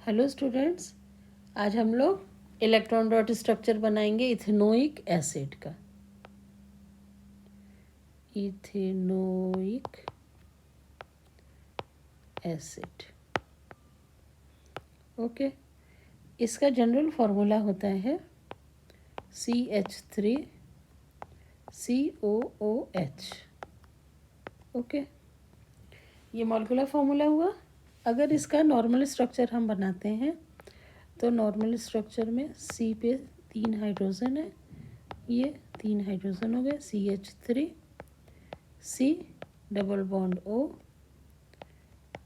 Hello students, आज हम लोग इलेक्ट्रॉन डॉट स्ट्रक्चर बनाएंगे इथेनोइक एसिड का। Ethanoic acid, okay. इसका जनरल फार्मूला होता है CH3COOH, ओके। ये मॉलिक्यूलर फार्मूला हुआ। अगर इसका नॉर्मल स्ट्रक्चर हम बनाते हैं तो नॉर्मल स्ट्रक्चर में C पे 3 हाइड्रोजन है, ये 3 हाइड्रोजन हो गए, CH3, C double bond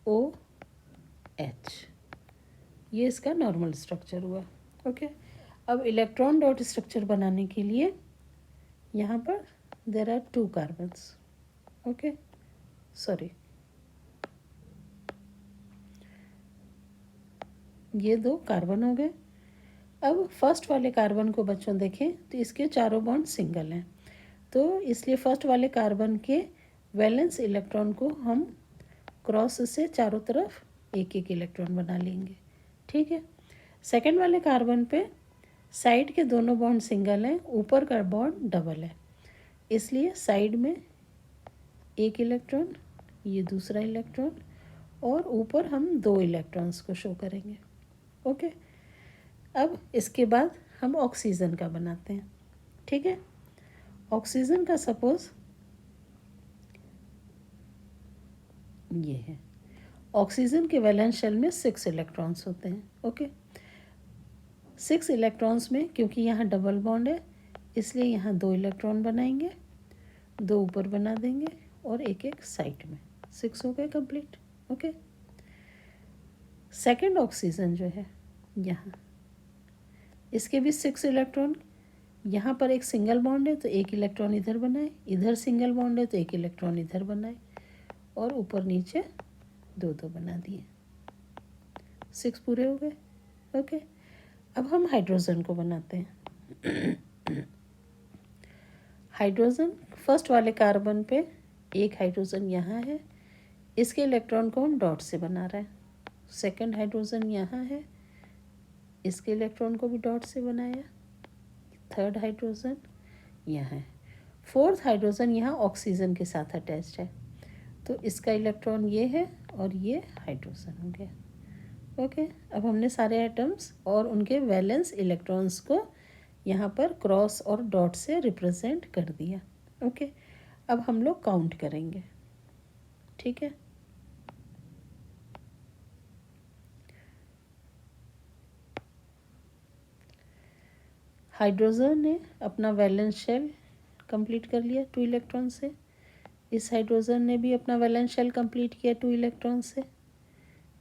OH, ये इसका नॉर्मल स्ट्रक्चर हुआ, ओके। अब इलेक्ट्रॉन डॉट स्ट्रक्चर बनाने के लिए यहाँ पर there are 2 carbons, okay, sorry, ये 2 कार्बन हो गए। अब फर्स्ट वाले कार्बन को बच्चों देखें तो इसके चारों बॉन्ड सिंगल हैं, तो इसलिए फर्स्ट वाले कार्बन के वैलेंस इलेक्ट्रॉन को हम क्रॉस से चारों तरफ एक एक इलेक्ट्रॉन बना लेंगे, ठीक है। सेकंड वाले कार्बन पे साइड के दोनों बॉन्ड सिंगल हैं, ऊपर का बॉन्ड डबल है, इसलिए साइड में एक इलेक्ट्रॉन, ये दूसरा इलेक्ट्रॉन, और ऊपर हम 2 इलेक्ट्रॉन्स को शो करेंगे, ओके। अब इसके बाद हम ऑक्सीजन का बनाते हैं, ठीक है। ऑक्सीजन का सपोज ये है। ऑक्सीजन के वैलेंस शेल में 6 इलेक्ट्रॉन्स होते हैं, ओके। 6 इलेक्ट्रॉन्स में क्योंकि यहाँ डबल बॉन्ड है इसलिए यहाँ 2 इलेक्ट्रॉन बनाएंगे, 2 ऊपर बना देंगे और एक एक साइड में, 6 हो गए कंप्लीट, ओके। सेकंड ऑक्सीजन जो है यहाँ, इसके भी 6 इलेक्ट्रॉन, यहाँ पर एक सिंगल बॉन्ड है तो एक इलेक्ट्रॉन इधर बनाए, इधर सिंगल बॉन्ड है तो एक इलेक्ट्रॉन इधर बनाए, और ऊपर नीचे 2 बना दिए, 6 पूरे हो गए, ओके। अब हम हाइड्रोजन को बनाते हैं। हाइड्रोजन फर्स्ट वाले कार्बन पे एक हाइड्रोजन यहाँ है, इसके इलेक्ट्रॉन को हम डॉट से बना रहे हैं। सेकंड हाइड्रोजन यहाँ है, इसके इलेक्ट्रॉन को भी डॉट से बनाया। थर्ड हाइड्रोजन यहाँ है, फोर्थ हाइड्रोजन यहाँ ऑक्सीजन के साथ अटैच्ड है, तो इसका इलेक्ट्रॉन ये है और ये हाइड्रोजन हो गया, ओके। अब हमने सारे एटम्स और उनके वैलेंस इलेक्ट्रॉन्स को यहाँ पर क्रॉस और डॉट से रिप्रेजेंट कर दिया, ओके। अब हम लोग काउंट करेंगे, ठीक है। हाइड्रोजन ने अपना वैलेंस शेल कंप्लीट कर लिया 2 इलेक्ट्रॉन से, इस हाइड्रोजन ने भी अपना वैलेंस शेल कंप्लीट किया 2 इलेक्ट्रॉन से,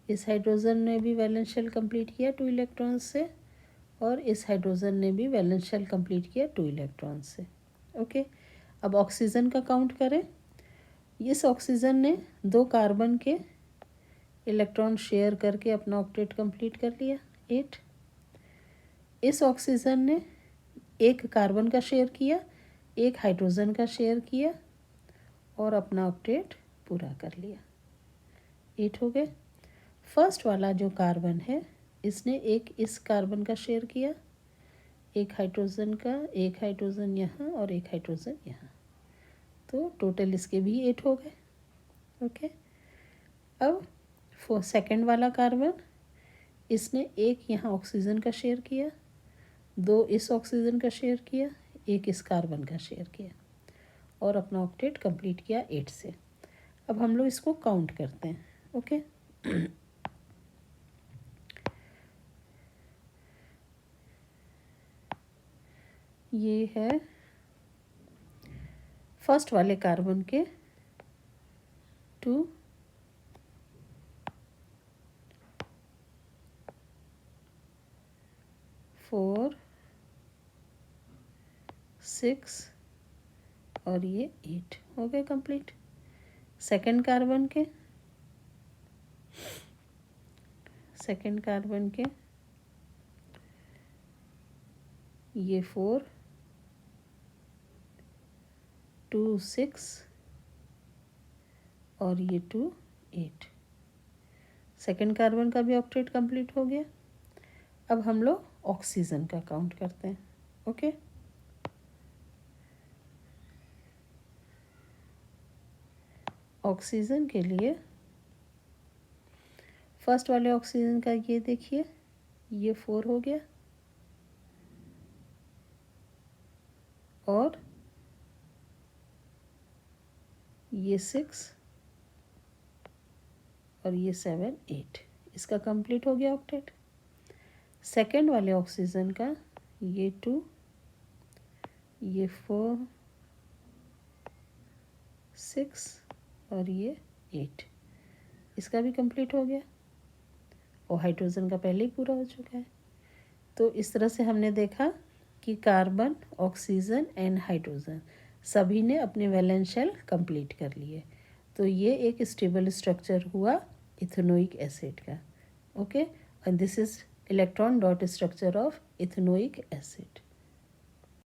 इस हाइड्रोजन ने भी वैलेंस शेल कंप्लीट किया 2 इलेक्ट्रॉन से, और इस हाइड्रोजन ने भी वैलेंस शेल कंप्लीट किया 2 इलेक्ट्रॉन से, ओके। अब ऑक्सीजन का काउंट करें। इस ऑक्सीजन ने 2 कार्बन के इलेक्ट्रॉन शेयर करके अपना ऑक्टेट कंप्लीट कर लिया 8। इस ऑक्सीजन ने एक कार्बन का शेयर किया, एक हाइड्रोजन का शेयर किया और अपना ऑक्टेट पूरा कर लिया, 8 हो गए। फर्स्ट वाला जो कार्बन है इसने एक इस कार्बन का शेयर किया, एक हाइड्रोजन का, एक हाइड्रोजन यहाँ और एक हाइड्रोजन यहाँ, तो टोटल इसके भी 8 हो गए, ओके। अब सेकंड वाला कार्बन, इसने एक यहाँ ऑक्सीजन का शेयर किया, 2 इस ऑक्सीजन का शेयर किया, एक इस कार्बन का शेयर किया और अपना ऑक्टेट कंप्लीट किया 8 से। अब हम लोग इसको काउंट करते हैं, ओके। ये है फर्स्ट वाले कार्बन के 2, 4, 6 और ये 8 हो गए कंप्लीट। सेकंड कार्बन के ये 4, 2, 6 और ये 2, 8। सेकेंड कार्बन का भी ऑक्टेट कंप्लीट हो गया। अब हम लोग ऑक्सीजन का काउंट करते हैं। ओके, ऑक्सीजन के लिए फर्स्ट वाले ऑक्सीजन का ये देखिए, ये 4 हो गया और ये 6 और ये 7 8, इसका कंप्लीट हो गया ऑक्टेट। सेकेंड वाले ऑक्सीजन का ये 2, ये 4 6 और ये 8, इसका भी कंप्लीट हो गया और हाइड्रोजन का पहले ही पूरा हो चुका है। तो इस तरह से हमने देखा कि कार्बन, ऑक्सीजन एंड हाइड्रोजन सभी ने अपने वैलेंस शेल कंप्लीट कर लिए। तो ये एक स्टेबल स्ट्रक्चर हुआ इथेनोइक एसिड का। Okay, and this is electron dot structure of ethanoic acid.